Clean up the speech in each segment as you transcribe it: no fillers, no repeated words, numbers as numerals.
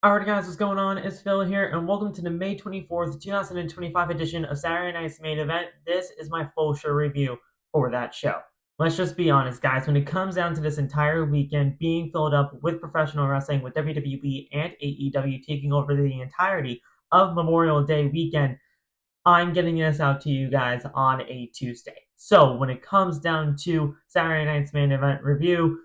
Alright guys, what's going on? It's Phil here, and welcome to the May 24th, 2025 edition of Saturday Night's Main Event. This is my full show review for that show. Let's just be honest, guys, when it comes down to this entire weekend being filled up with professional wrestling, with WWE and AEW taking over the entirety of Memorial Day weekend, I'm getting this out to you guys on a Tuesday. So when it comes down to Saturday Night's Main Event review,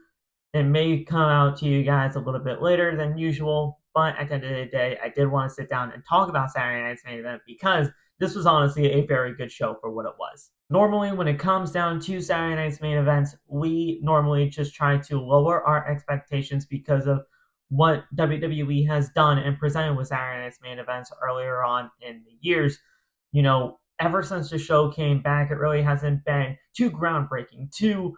it may come out to you guys a little bit later than usual, but at the end of the day, I did want to sit down and talk about Saturday Night's Main Event because this was honestly a very good show for what it was. Normally, when it comes down to Saturday Night's Main Events, we normally just try to lower our expectations because of what WWE has done and presented with Saturday Night's Main Events earlier on in the years. Ever since the show came back, it really hasn't been too groundbreaking, too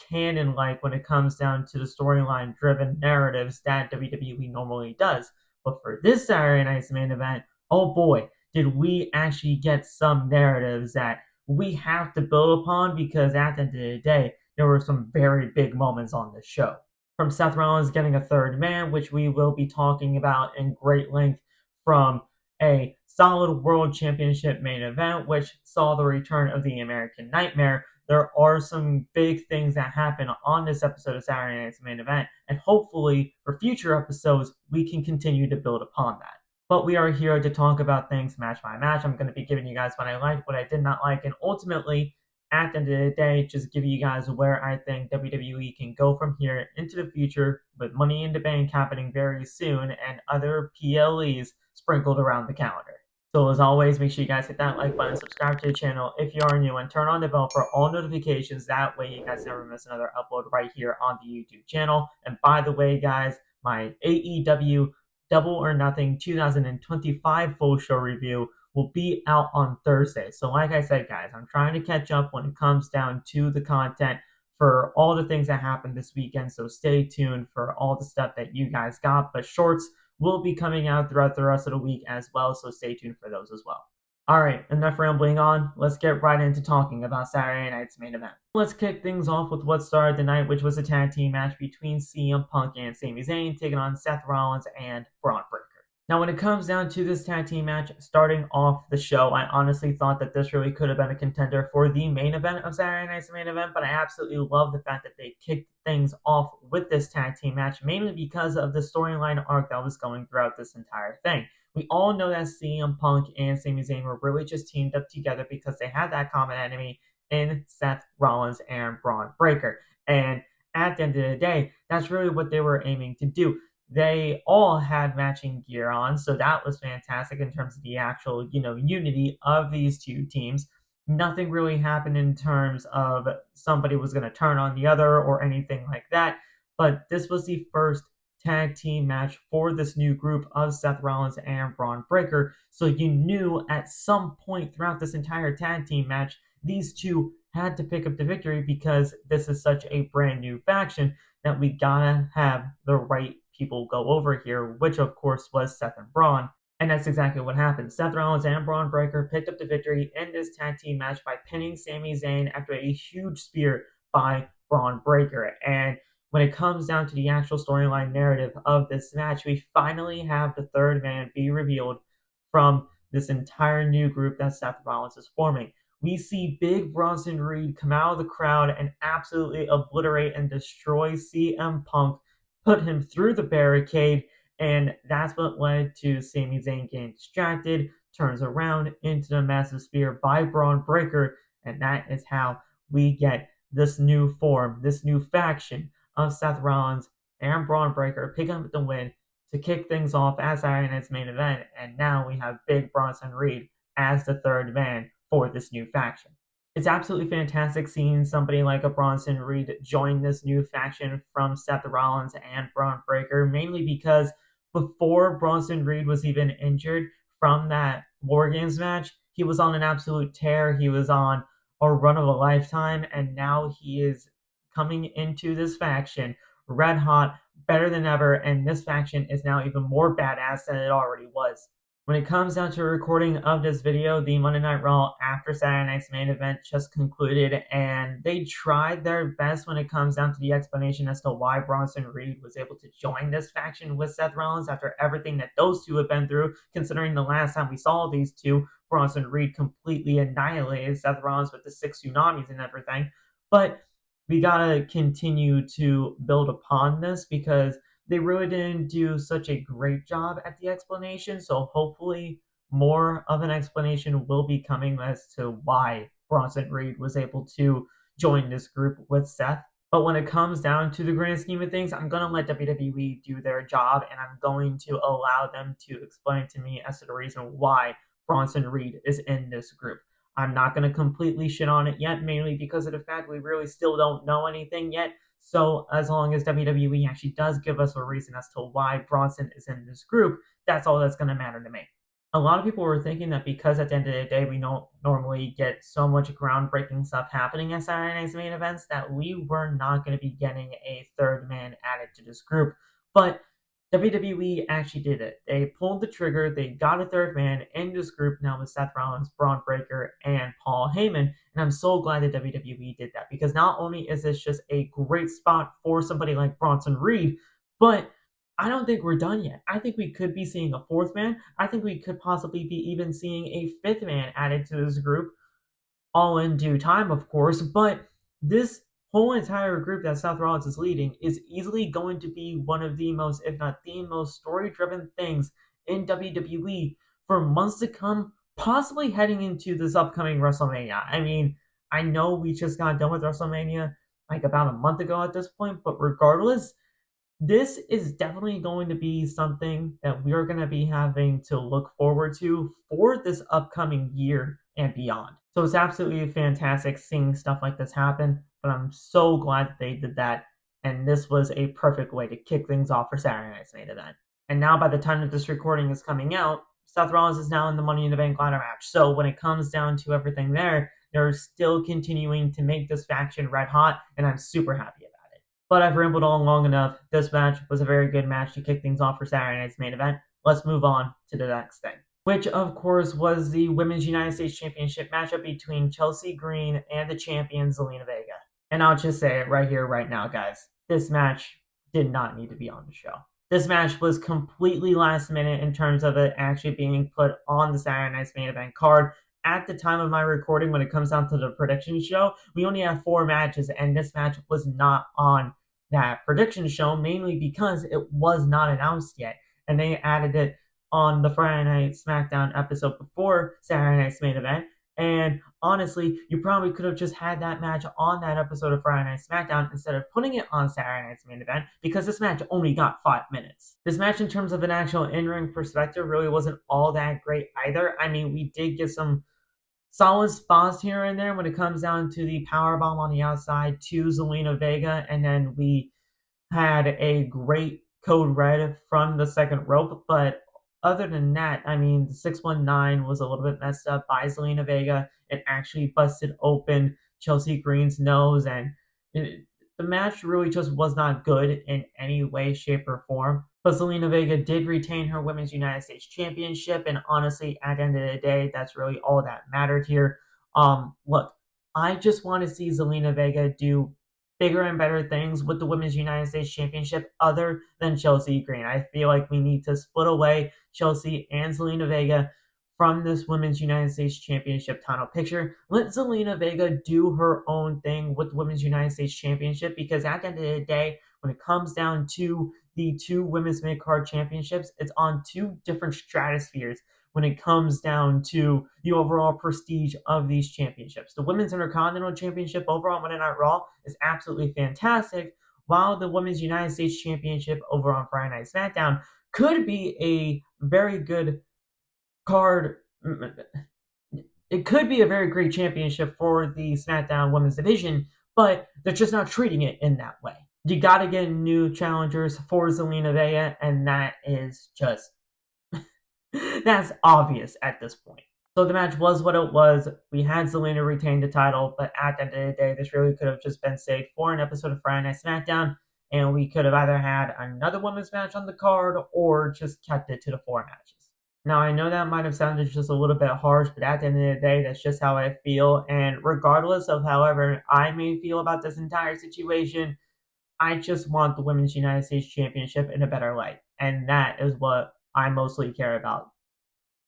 canon like when it comes down to the storyline driven narratives that WWE normally does. But for this Saturday Night's Main Event, oh boy, did we actually get some narratives that we have to build upon because at the end of the day, there were some very big moments on the show. From Seth Rollins getting a third man, which we will be talking about in great length, from a solid world championship main event, which saw the return of the American Nightmare. There are some big things that happen on this episode of Saturday Night's Main Event, and hopefully for future episodes, we can continue to build upon that. But we are here to talk about things match by match. I'm going to be giving you guys what I liked, what I did not like, and ultimately, at the end of the day, just give you guys where I think WWE can go from here into the future with Money in the Bank happening very soon and other PLEs sprinkled around the calendar. So as always, make sure you guys hit that like button, subscribe to the channel if you are new, and turn on the bell for all notifications. That way you guys never miss another upload right here on the YouTube channel. And by the way, guys, my AEW Double or Nothing 2025 full show review will be out on Thursday. So like I said, guys, I'm trying to catch up when it comes down to the content for all the things that happened this weekend. So stay tuned for all the stuff that you guys got. But shorts will be coming out throughout the rest of the week as well, so stay tuned for those as well. Alright, enough rambling on. Let's get right into talking about Saturday night's main event. Let's kick things off with what started the night, which was a tag team match between CM Punk and Sami Zayn, taking on Seth Rollins and Bron Breakker. Now, when it comes down to this tag team match, starting off the show, I honestly thought that this really could have been a contender for the main event of Saturday Night's Main Event, but I absolutely love the fact that they kicked things off with this tag team match, mainly because of the storyline arc that was going throughout this entire thing. We all know that CM Punk and Sami Zayn were really just teamed up together because they had that common enemy in Seth Rollins and Bron Breakker. And at the end of the day, that's really what they were aiming to do. They all had matching gear on, so that was fantastic in terms of the actual, unity of these two teams. Nothing really happened in terms of somebody was going to turn on the other or anything like that, but this was the first tag team match for this new group of Seth Rollins and Bron Breakker, so you knew at some point throughout this entire tag team match, these two had to pick up the victory because this is such a brand new faction that we gotta have the right people go over here, which of course was Seth and Braun. And that's exactly what happened. Seth Rollins and Bron Breakker picked up the victory in this tag team match by pinning Sami Zayn after a huge spear by Bron Breakker. And when it comes down to the actual storyline narrative of this match, we finally have the third man be revealed from this entire new group that Seth Rollins is forming. We see Big Bronson Reed come out of the crowd and absolutely obliterate and destroy CM Punk, put him through the barricade, and that's what led to Sami Zayn getting distracted, turns around into the massive spear by Bron Breakker, and that is how we get this new form, this new faction of Seth Rollins and Bron Breakker picking up the win to kick things off as Saturday Night's main event, and now we have Big Bronson Reed as the third man for this new faction. It's absolutely fantastic seeing somebody like a Bronson Reed join this new faction from Seth Rollins and Bron Breakker, mainly because before Bronson Reed was even injured from that War Games match, he was on an absolute tear. He was on a run of a lifetime, and now he is coming into this faction red hot, better than ever, and this faction is now even more badass than it already was. When it comes down to a recording of this video, the Monday Night Raw after Saturday night's main event just concluded, and they tried their best when it comes down to the explanation as to why Bronson Reed was able to join this faction with Seth Rollins after everything that those two have been through, considering the last time we saw these two, Bronson Reed completely annihilated Seth Rollins with the 6 tsunamis and everything. But we gotta continue to build upon this because they really didn't do such a great job at the explanation. So hopefully more of an explanation will be coming as to why Bronson Reed was able to join this group with Seth. But when it comes down to the grand scheme of things, I'm going to let WWE do their job, and I'm going to allow them to explain to me as to the reason why Bronson Reed is in this group. I'm not going to completely shit on it yet, mainly because of the fact we really still don't know anything yet. So as long as WWE actually does give us a reason as to why Bronson is in this group, that's all that's going to matter to me. A lot of people were thinking that because at the end of the day we don't normally get so much groundbreaking stuff happening at Saturday Night's main events that we were not going to be getting a third man added to this group. But WWE actually did it. They pulled the trigger. They got a third man in this group now with Seth Rollins, Bron Breakker, and Paul Heyman. And I'm so glad that WWE did that because not only is this just a great spot for somebody like Bronson Reed, but I don't think we're done yet. I think we could be seeing a fourth man. I think we could possibly be even seeing a fifth man added to this group, all in due time, of course. But this whole entire group that Seth Rollins is leading is easily going to be one of the most, if not the most, story-driven things in WWE for months to come, possibly heading into this upcoming WrestleMania. I mean, I know we just got done with WrestleMania like about a month ago at this point, but regardless, this is definitely going to be something that we're going to be having to look forward to for this upcoming year and beyond. So it's absolutely fantastic seeing stuff like this happen, but I'm so glad that they did that. And this was a perfect way to kick things off for Saturday night's main event. And now, by the time that this recording is coming out, Seth Rollins is now in the Money in the Bank ladder match. So when it comes down to everything there, they're still continuing to make this faction red hot, and I'm super happy about it. But I've rambled on long enough. This match was a very good match to kick things off for Saturday night's main event. Let's move on to the next thing, which of course was the Women's United States Championship matchup between Chelsea Green and the champion Zelina Vega. And I'll just say it right here, right now, guys. This match did not need to be on the show. This match was completely last minute in terms of it actually being put on the Saturday night's main event card. At the time of my recording, when it comes down to the prediction show, we only have 4 matches, and this match was not on that prediction show, mainly because it was not announced yet. And they added it on the Friday Night SmackDown episode before Saturday Night's main event. And honestly, you probably could have just had that match on that episode of Friday Night SmackDown instead of putting it on Saturday Night's main event because this match only got 5 minutes. This match, in terms of an actual in-ring perspective, really wasn't all that great either. I mean, we did get some solid spots here and there when it comes down to the powerbomb on the outside to Zelina Vega, and then we had a great code red from the second rope. But other than that, I mean, the 619 was a little bit messed up by Zelina Vega. It actually busted open Chelsea Green's nose, and the match really just was not good in any way, shape, or form. But Zelina Vega did retain her Women's United States Championship, and honestly, at the end of the day, that's really all that mattered here. Look, I just want to see Zelina Vega do bigger and better things with the Women's United States Championship other than Chelsea Green. I feel like we need to split away Chelsea and Zelina Vega from this Women's United States Championship title picture. Let Zelina Vega do her own thing with the Women's United States Championship, because at the end of the day, when it comes down to the 2 Women's Mid-Card Championships, it's on 2 different stratospheres when it comes down to the overall prestige of these championships. The Women's Intercontinental Championship over on Monday Night Raw is absolutely fantastic, while the Women's United States Championship over on Friday Night SmackDown could be a very good card. It could be a very great championship for the SmackDown Women's Division, but they're just not treating it in that way. You got to get new challengers for Zelina Vega, and that is just that's obvious at this point. So the match was what it was. We had Zelina retain the title, but at the end of the day, this really could have just been saved for an episode of Friday Night SmackDown, and we could have either had another women's match on the card or just kept it to the 4 matches. Now, I know that might have sounded just a little bit harsh, but at the end of the day, that's just how I feel. And regardless of however I may feel about this entire situation, I just want the Women's United States Championship in a better light. And that is what I mostly care about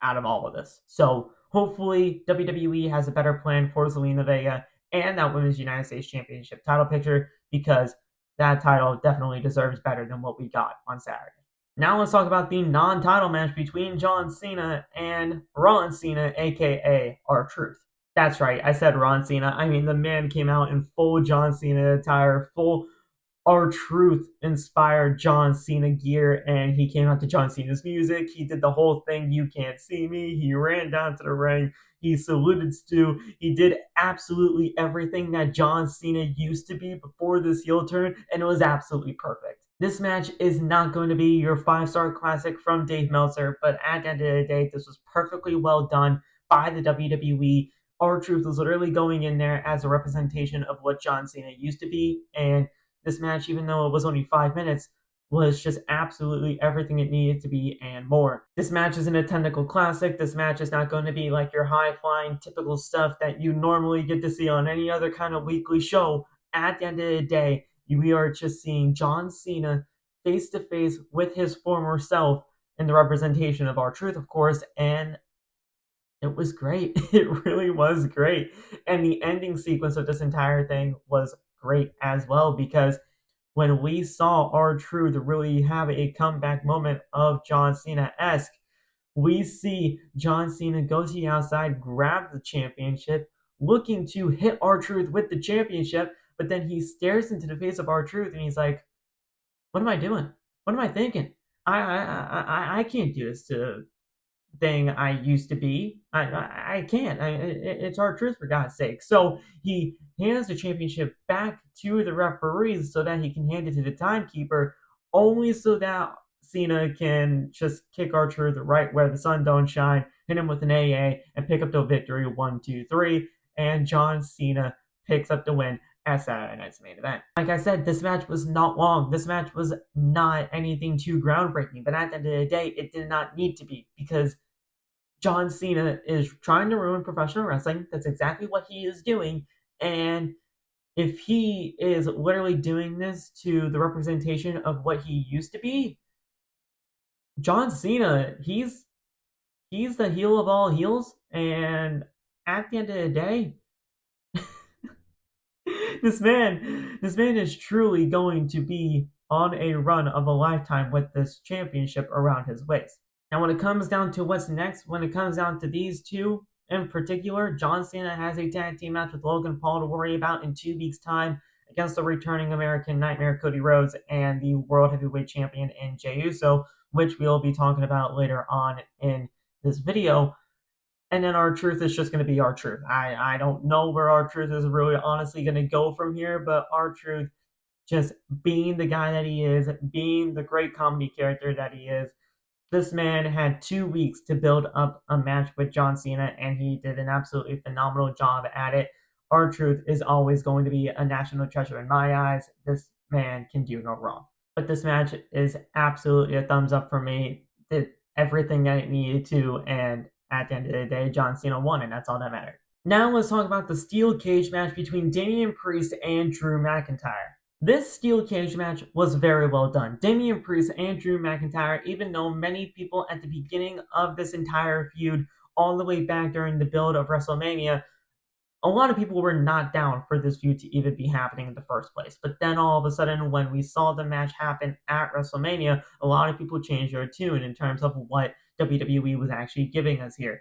out of all of this. So hopefully WWE has a better plan for Zelina Vega and that Women's United States Championship title picture, because that title definitely deserves better than what we got on Saturday. Now let's talk about the non-title match between John Cena and Ron Cena, aka R-Truth. That's right, I said Ron Cena. I mean, the man came out in full John Cena attire, full R-Truth inspired John Cena gear, and he came out to John Cena's music. He did the whole thing, "You Can't See Me." He ran down to the ring. He saluted Stu. He did absolutely everything that John Cena used to be before this heel turn, and it was absolutely perfect. This match is not going to be your 5-star classic from Dave Meltzer, but at the end of the day, this was perfectly well done by the WWE. R-Truth was literally going in there as a representation of what John Cena used to be, and this match, even though it was only 5 minutes, was just absolutely everything it needed to be and more. This match isn't a technical classic. This match is not going to be like your high-flying, typical stuff that you normally get to see on any other kind of weekly show. At the end of the day, we are just seeing John Cena face-to-face with his former self in the representation of R-Truth, of course, and it was great. It really was great. And the ending sequence of this entire thing was great as well, because when we saw R-Truth really have a comeback moment of John Cena-esque, we see John Cena go to the outside, grab the championship, looking to hit R-Truth with the championship, but then he stares into the face of R-Truth and he's like, "What am I doing? What am I thinking? I can't do this to thing I used to be. I can't. It's R-Truth, for God's sake." So he hands the championship back to the referees so that he can hand it to the timekeeper, only so that Cena can just kick R-Truth right where the sun don't shine, hit him with an AA, and pick up the victory 1, 2, 3. And John Cena picks up the win at Saturday Night's main event. Like I said, this match was not long. This match was not anything too groundbreaking, but at the end of the day, it did not need to be, because John Cena is trying to ruin professional wrestling. That's exactly what he is doing. And if he is literally doing this to the representation of what he used to be, John Cena, he's the heel of all heels. And at the end of the day, this man is truly going to be on a run of a lifetime with this championship around his waist. Now, when it comes down to what's next, when it comes down to these two in particular, John Cena has a tag team match with Logan Paul to worry about in 2 weeks' time against the returning American Nightmare Cody Rhodes and the World Heavyweight Champion in Jey Uso, which we'll be talking about later on in this video. And then R-Truth is just going to be R-Truth. I don't know where R-Truth is really honestly going to go from here, but R-Truth just being the guy that he is, being the great comedy character that he is, this man had 2 weeks to build up a match with John Cena, and he did an absolutely phenomenal job at it. R-Truth is always going to be a national treasure in my eyes. This man can do no wrong. But this match is absolutely a thumbs up for me. Did everything that it needed to, and at the end of the day, John Cena won, and that's all that mattered. Now let's talk about the steel cage match between Damian Priest and Drew McIntyre. This steel cage match was very well done. Damian Priest and Drew McIntyre, even though many people at the beginning of this entire feud, all the way back during the build of WrestleMania, a lot of people were not down for this feud to even be happening in the first place. But then all of a sudden, when we saw the match happen at WrestleMania, a lot of people changed their tune in terms of what WWE was actually giving us here.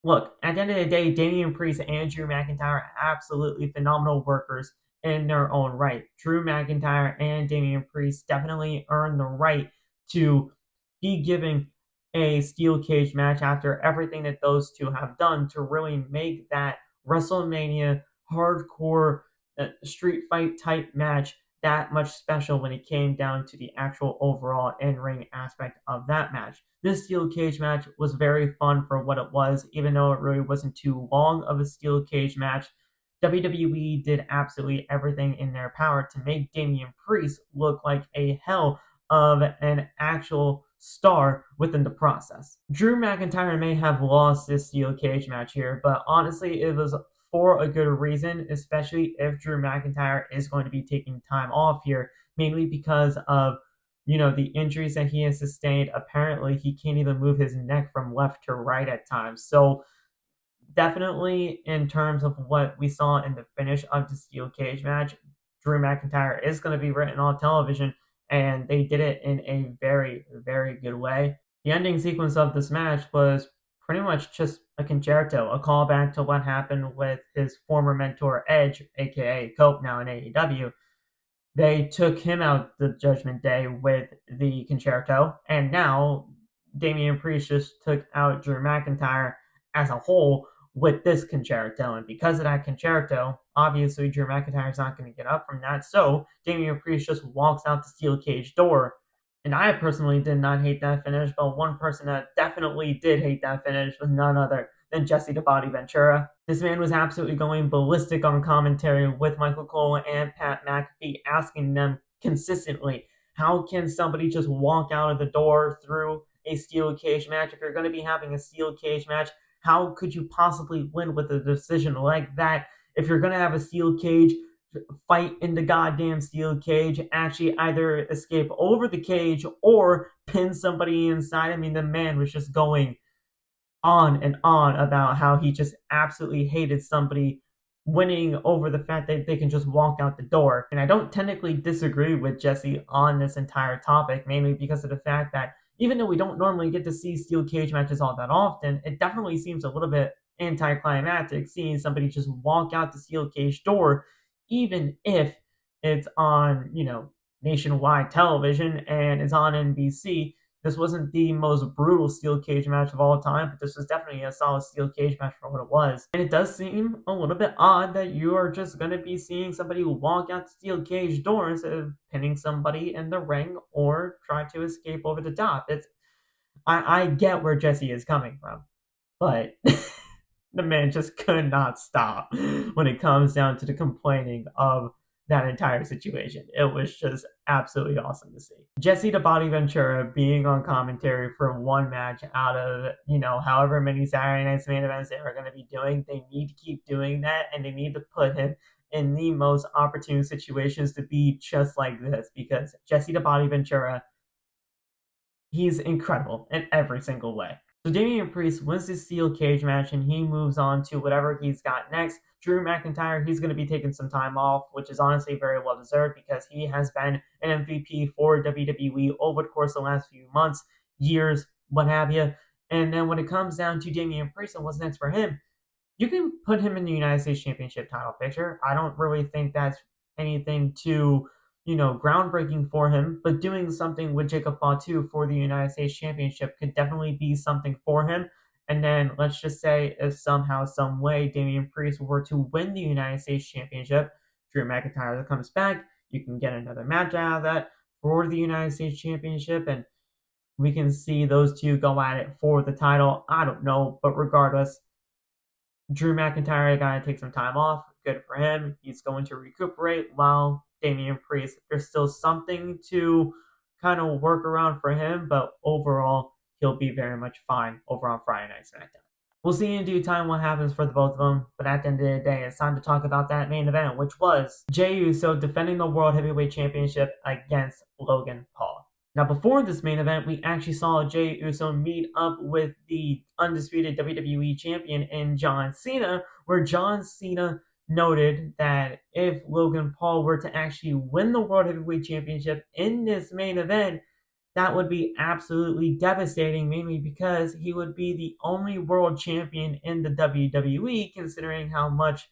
Look, at the end of the day, Damian Priest and Drew McIntyre are absolutely phenomenal workers in their own right. Drew McIntyre and Damian Priest definitely earned the right to be given a steel cage match after everything that those two have done to really make that WrestleMania hardcore street fight type match that much special when it came down to the actual overall in-ring aspect of that match. This steel cage match was very fun for what it was, even though it really wasn't too long of a steel cage match. WWE did absolutely everything in their power to make Damian Priest look like a hell of an actual star within the process. Drew McIntyre may have lost this steel cage match here, but honestly, it was for a good reason, especially if Drew McIntyre is going to be taking time off here, mainly because of the injuries that he has sustained. Apparently, he can't even move his neck from left to right at times. So definitely in terms of what we saw in the finish of the steel cage match, Drew McIntyre is going to be written on television, and they did it in a very, very good way. The ending sequence of this match was pretty much just a concerto, a callback to what happened with his former mentor Edge, aka Cope, now in AEW. They took him out the Judgment Day with the concerto, and now Damian Priest just took out Drew McIntyre as a whole with this concerto. And because of that concerto, obviously Drew McIntyre's not going to get up from that. So Damian Priest just walks out the steel cage door. And I personally did not hate that finish, but one person that definitely did hate that finish was none other than Jesse the Body Ventura. This man was absolutely going ballistic on commentary with Michael Cole and Pat McAfee, asking them consistently, how can somebody just walk out of the door through a steel cage match? If you're going to be having a steel cage match, how could you possibly win with a decision like that? If you're going to have a steel cage, fight in the goddamn steel cage, actually either escape over the cage or pin somebody inside. I mean, the man was just going on and on about how he just absolutely hated somebody winning over the fact that they can just walk out the door. And I don't technically disagree with Jesse on this entire topic, mainly because of the fact that even though we don't normally get to see steel cage matches all that often, it definitely seems a little bit anticlimactic seeing somebody just walk out the steel cage door, even if it's on, nationwide television and it's on NBC. This wasn't the most brutal steel cage match of all time, but this was definitely a solid steel cage match for what it was. And it does seem a little bit odd that you are just going to be seeing somebody walk out the steel cage door instead of pinning somebody in the ring or try to escape over the top. I get where Jesse is coming from, but the man just could not stop when it comes down to the complaining of that entire situation. It was just absolutely awesome to see. Jesse the Body Ventura being on commentary for one match out of, however many Saturday Night's main events they are going to be doing. They need to keep doing that, and they need to put him in the most opportune situations to be just like this, because Jesse the Body Ventura, he's incredible in every single way. So Damian Priest wins this steel cage match, and he moves on to whatever he's got next. Drew McIntyre, he's going to be taking some time off, which is honestly very well deserved because he has been an MVP for WWE over the course of the last few months, years, what have you. And then when it comes down to Damian Priest and what's next for him, you can put him in the United States Championship title picture. I don't really think that's anything too, groundbreaking for him, but doing something with Jacob Fatu for the United States Championship could definitely be something for him. And then let's just say if somehow, some way, Damian Priest were to win the United States Championship, Drew McIntyre comes back, you can get another match out of that for the United States Championship, and we can see those two go at it for the title. I don't know, but regardless, Drew McIntyre got to take some time off. Good for him. He's going to recuperate while Damian Priest, there's still something to kind of work around for him, but overall, he'll be very much fine over on Friday Night SmackDown. We'll see in due time what happens for the both of them, but at the end of the day, it's time to talk about that main event, which was Jey Uso defending the World Heavyweight Championship against Logan Paul. Now, before this main event, we actually saw Jey Uso meet up with the undisputed WWE Champion in John Cena, where John Cena noted that if Logan Paul were to actually win the World Heavyweight Championship in this main event, that would be absolutely devastating, mainly because he would be the only world champion in the WWE, considering how much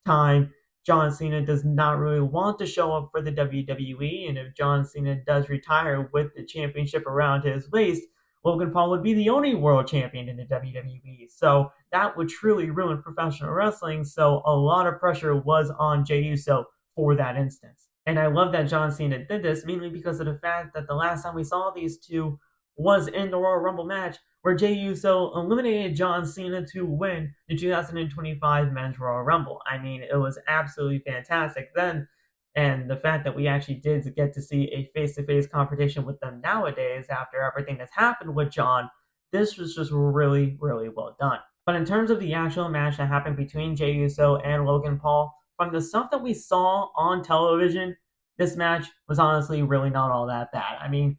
time John Cena does not really want to show up for the WWE, and if John Cena does retire with the championship around his waist, Logan Paul would be the only world champion in the WWE. So that would truly ruin professional wrestling. So a lot of pressure was on Jey Uso for that instance. And I love that John Cena did this, mainly because of the fact that the last time we saw these two was in the Royal Rumble match, where Jey Uso eliminated John Cena to win the 2025 Men's Royal Rumble. I mean, it was absolutely fantastic. Then And the fact that we actually did get to see a face-to-face confrontation with them nowadays after everything that's happened with John, this was just really, really well done. But in terms of the actual match that happened between Jey Uso and Logan Paul, from the stuff that we saw on television, this match was honestly really not all that bad. I mean,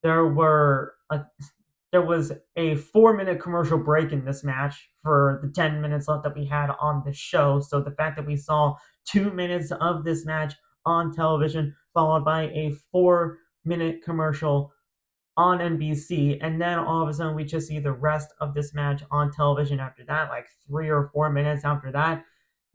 there were a, there was a 4-minute commercial break in this match for the 10 minutes left that we had on the show. So the fact that we saw 2 minutes of this match on television, followed by a 4-minute commercial on NBC, and then all of a sudden we just see the rest of this match on television after that, like 3 or 4 minutes after that.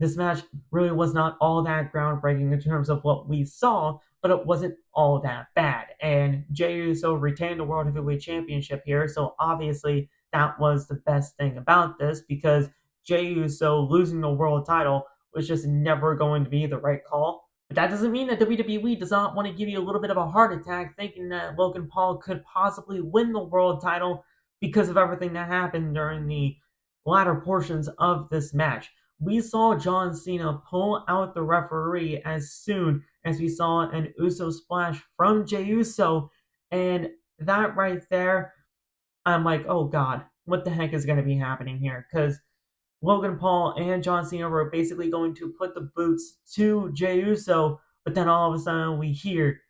This match really was not all that groundbreaking in terms of what we saw, but it wasn't all that bad. And Jey Uso retained the World Heavyweight Championship here, so obviously that was the best thing about this, because Jey Uso losing the world title was just never going to be the right call. But that doesn't mean that WWE does not want to give you a little bit of a heart attack thinking that Logan Paul could possibly win the world title because of everything that happened during the latter portions of this match. We saw John Cena pull out the referee as soon as we saw an Uso splash from Jey Uso, and that right there, I'm like, oh god, what the heck is going to be happening here? Because Logan Paul and John Cena were basically going to put the boots to Jey Uso, but then all of a sudden we hear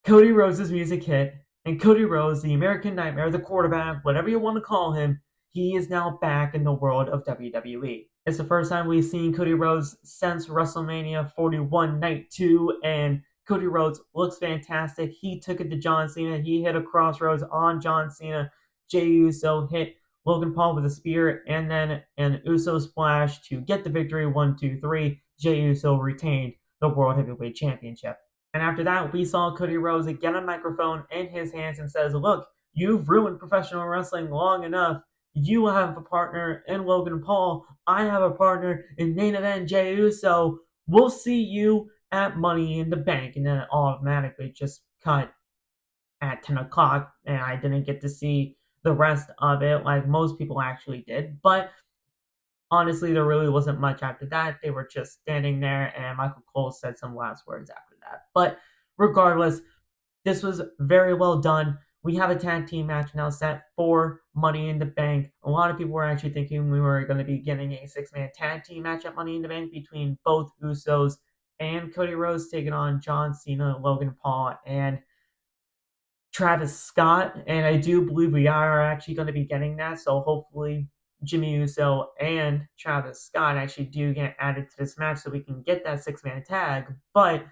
Cody Rhodes' music hit, and Cody Rhodes, the American Nightmare, the quarterback, whatever you want to call him, he is now back in the world of WWE. It's the first time we've seen Cody Rhodes since WrestleMania 41 Night 2, and Cody Rhodes looks fantastic. He took it to John Cena. He hit a crossroads on John Cena. Jey Uso hit Logan Paul with a spear, and then an Uso splash to get the victory. 1, 2, 3. Jey Uso retained the World Heavyweight Championship. And after that, we saw Cody Rhodes get a microphone in his hands and says, look, you've ruined professional wrestling long enough. You have a partner in Logan Paul. I have a partner in main event Jey Uso. We'll see you at Money in the Bank. And then it automatically just cut at 10 o'clock. And I didn't get to see the rest of it like most people actually did. But honestly, there really wasn't much after that. They were just standing there, and Michael Cole said some last words after that. But regardless, this was very well done. We have a tag team match now set for Money in the Bank. A lot of people were actually thinking we were going to be getting a 6-man tag team match at Money in the Bank between both Usos and Cody Rhodes taking on John Cena, Logan Paul, and Travis Scott. And I do believe we are actually going to be getting that. So hopefully Jimmy Uso and Travis Scott actually do get added to this match so we can get that 6-man tag. But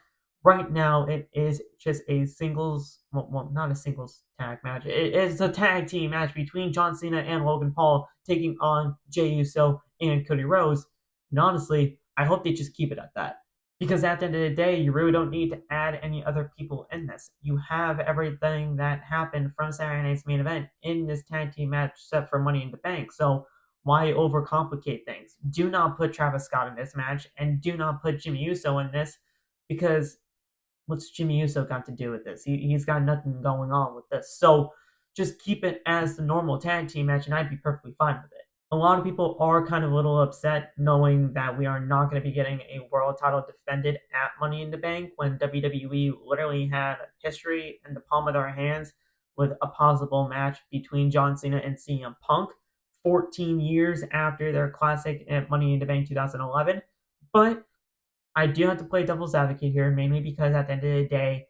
right now, it is just a singles, well, not a singles tag match. It is a tag team match between John Cena and Logan Paul taking on Jey Uso and Cody Rhodes. And honestly, I hope they just keep it at that. Because at the end of the day, you really don't need to add any other people in this. You have everything that happened from Saturday Night's Main Event in this tag team match set for Money in the Bank. So why overcomplicate things? Do not put Travis Scott in this match, and do not put Jimmy Uso in this, because what's Jimmy Uso got to do with this? He's got nothing going on with this. So just keep it as the normal tag team match, and I'd be perfectly fine with it. A lot of people are kind of a little upset knowing that we are not going to be getting a world title defended at Money in the Bank when WWE literally had history in the palm of their hands with a possible match between John Cena and CM Punk 14 years after their classic at Money in the Bank 2011. But I do have to play devil's advocate here, mainly because at the end of the day,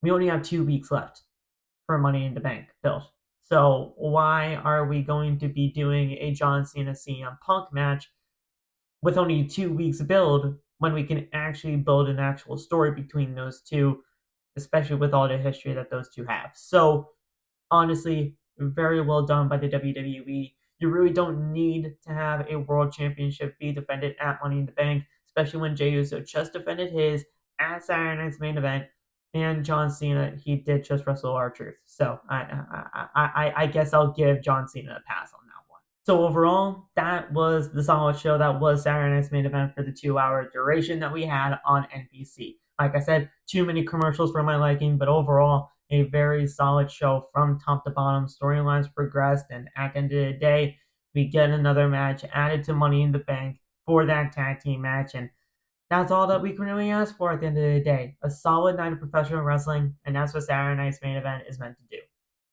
we only have 2 weeks left for Money in the Bank build. So why are we going to be doing a John Cena CM Punk match with only 2 weeks build when we can actually build an actual story between those two, especially with all the history that those two have? So honestly, very well done by the WWE. You really don't need to have a world championship be defended at Money in the Bank, especially when Jey Uso just defended his at Saturday Night's Main Event, and John Cena, he did just wrestle R-Truth. So I guess I'll give John Cena a pass on that one. So overall, that was the solid show. That was Saturday Night's Main Event for the 2-hour duration that we had on NBC. Like I said, too many commercials for my liking, but overall, a very solid show from top to bottom. Storylines progressed, and at the end of the day, we get another match added to Money in the Bank for that tag team match. And That's all that we can really ask for at the end of the day. A solid night of professional wrestling, and that's what Saturday night's main event is meant to do.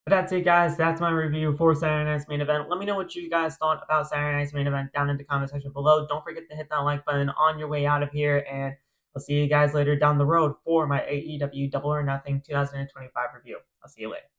But that's it, guys. That's my review for Saturday night's main event. Let me know what you guys thought about Saturday night's main event down in the comment section below. Don't forget to hit that like button on your way out of here, and I'll see you guys later down the road for my AEW Double or Nothing 2025 review. I'll see you later.